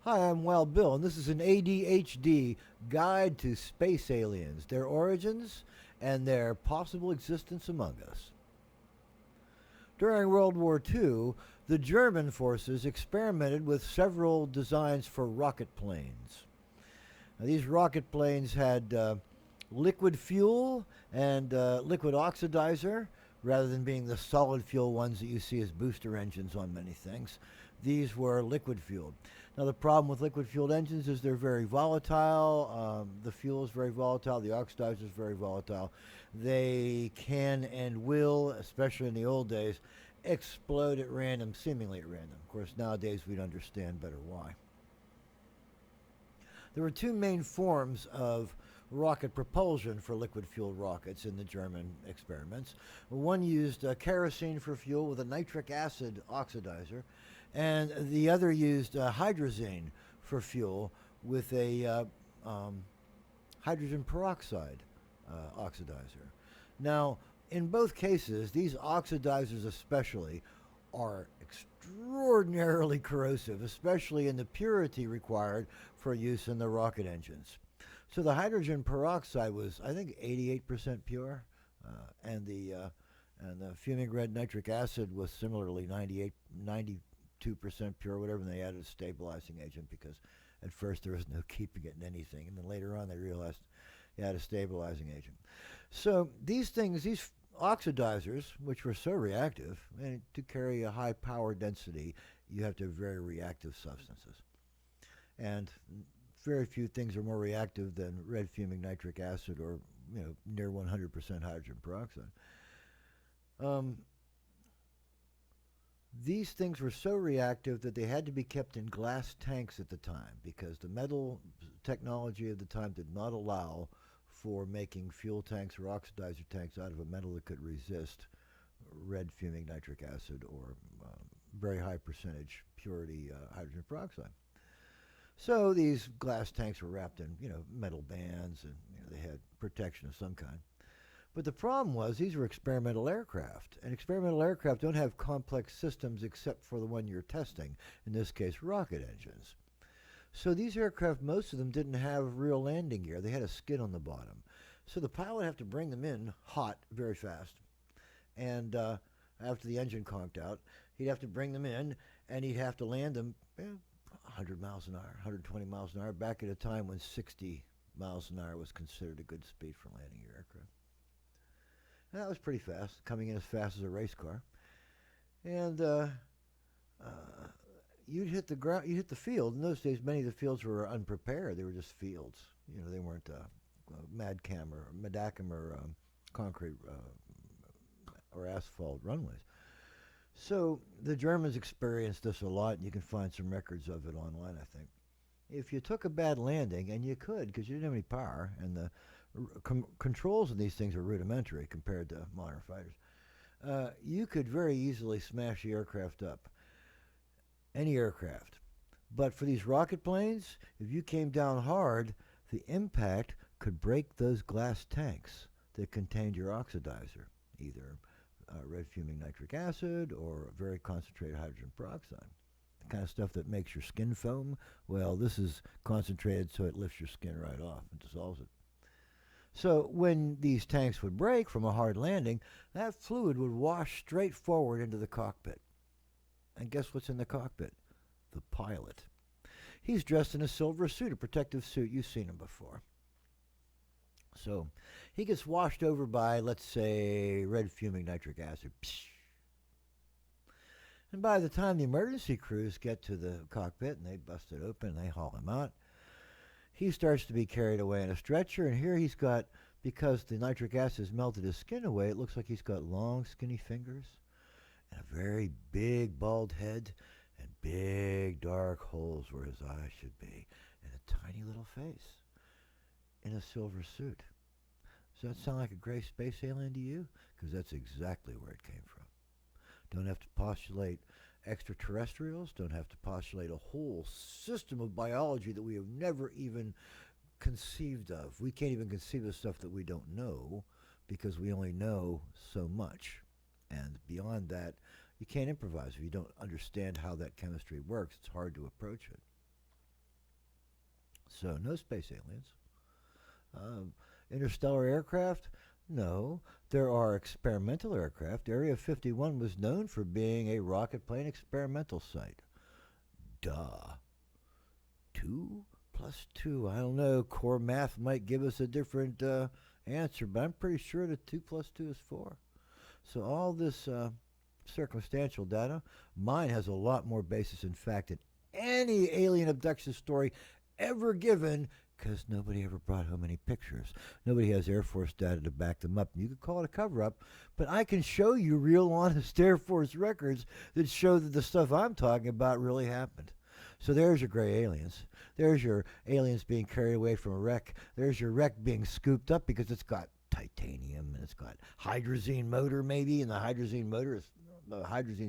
Hi, I'm Wild Bill, and this is an ADHD guide to space aliens, their origins, and their possible existence among us. During World War II, the German forces experimented with several designs for rocket planes. Now, these rocket planes had liquid fuel and liquid oxidizer rather than being the solid fuel ones that you see as booster engines on many things. These were liquid fueled. Now, the problem with liquid fueled engines is they're very volatile. The fuel is very volatile. The oxidizer is very volatile. They can and will, especially in the old days, explode at random, seemingly at random. Of course, nowadays we'd understand better why. There were two main forms of rocket propulsion for liquid fueled rockets in the German experiments. One used kerosene for fuel with a nitric acid oxidizer, and the other used hydrazine for fuel with a hydrogen peroxide oxidizer. Now, in both cases, these oxidizers especially are extraordinarily corrosive, especially in the purity required for use in the rocket engines. So the hydrogen peroxide was, I think, 88% pure, and the fuming red nitric acid was similarly 92% pure, whatever. And they added a stabilizing agent because at first there was no keeping it in anything, and then later on they realized you had a stabilizing agent. So these oxidizers, which were so reactive, and to carry a high power density, you have to have very reactive substances. And very few things are more reactive than red fuming nitric acid or near 100% hydrogen peroxide. Um, these things were so reactive that they had to be kept in glass tanks at the time because the metal technology of the time did not allow for making fuel tanks or oxidizer tanks out of a metal that could resist red fuming nitric acid or very high percentage purity hydrogen peroxide. So these glass tanks were wrapped in metal bands, and they had protection of some kind. But the problem was these were experimental aircraft, and experimental aircraft don't have complex systems except for the one you're testing, in this case rocket engines. So these aircraft, most of them didn't have real landing gear. They had a skid on the bottom. So the pilot would have to bring them in hot very fast. And after the engine conked out, he'd have to bring them in and he'd have to land them 100 miles an hour, 120 miles an hour, back at a time when 60 miles an hour was considered a good speed for landing your aircraft. And that was pretty fast, coming in as fast as a race car. And uh, you'd hit the ground, you hit the field. In those days, many of the fields were unprepared. They were just fields. They weren't Madcam or Madacam or concrete or asphalt runways. So the Germans experienced this a lot, and you can find some records of it online, I think. If you took a bad landing, and you could because you didn't have any power, and the controls of these things are rudimentary compared to modern fighters, you could very easily smash the aircraft up, any aircraft. But for these rocket planes, if you came down hard, the impact could break those glass tanks that contained your oxidizer, either red fuming nitric acid or very concentrated hydrogen peroxide. The kind of stuff that makes your skin foam, well, this is concentrated so it lifts your skin right off and dissolves it. So when these tanks would break from a hard landing, that fluid would wash straight forward into the cockpit. And guess what's in the cockpit? The pilot. He's dressed in a silver suit, a protective suit. You've seen him before. So he gets washed over by, let's say, red fuming nitric acid. Psh. And by the time the emergency crews get to the cockpit and they bust it open and they haul him out, he starts to be carried away in a stretcher. And here he's got, because the nitric acid has melted his skin away, it looks like he's got long, skinny fingers and a very big, bald head and big, dark holes where his eyes should be, and a tiny little face in a silver suit. Does that sound like a gray space alien to you? Because that's exactly where it came from. Don't have to postulate extraterrestrials, don't have to postulate a whole system of biology that we have never even conceived of. We can't even conceive of stuff that we don't know because we only know so much. And beyond that, you can't improvise. If you don't understand how that chemistry works, it's hard to approach it. So no space aliens. Interstellar aircraft? No. There are experimental aircraft. Area 51 was known for being a rocket plane experimental site. Duh. 2 plus 2. I don't know. Core math might give us a different answer, but I'm pretty sure that 2 plus 2 is 4. So all this circumstantial data, mine has a lot more basis in fact than any alien abduction story ever given, because nobody ever brought home any pictures. Nobody has Air Force data to back them up. You could call it a cover-up, but I can show you real honest Air Force records that show that the stuff I'm talking about really happened. So there's your gray aliens. There's your aliens being carried away from a wreck. There's your wreck being scooped up because it's got titanium and it's got hydrazine motor maybe, and the hydrazine motor is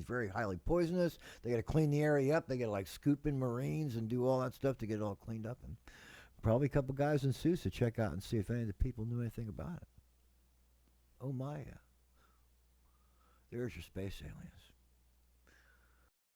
very highly poisonous. They got to clean the area up. They got to like scoop in Marines and do all that stuff to get it all cleaned up. And probably a couple guys in suits to check out and see if any of the people knew anything about it. Oh my. There's your space aliens.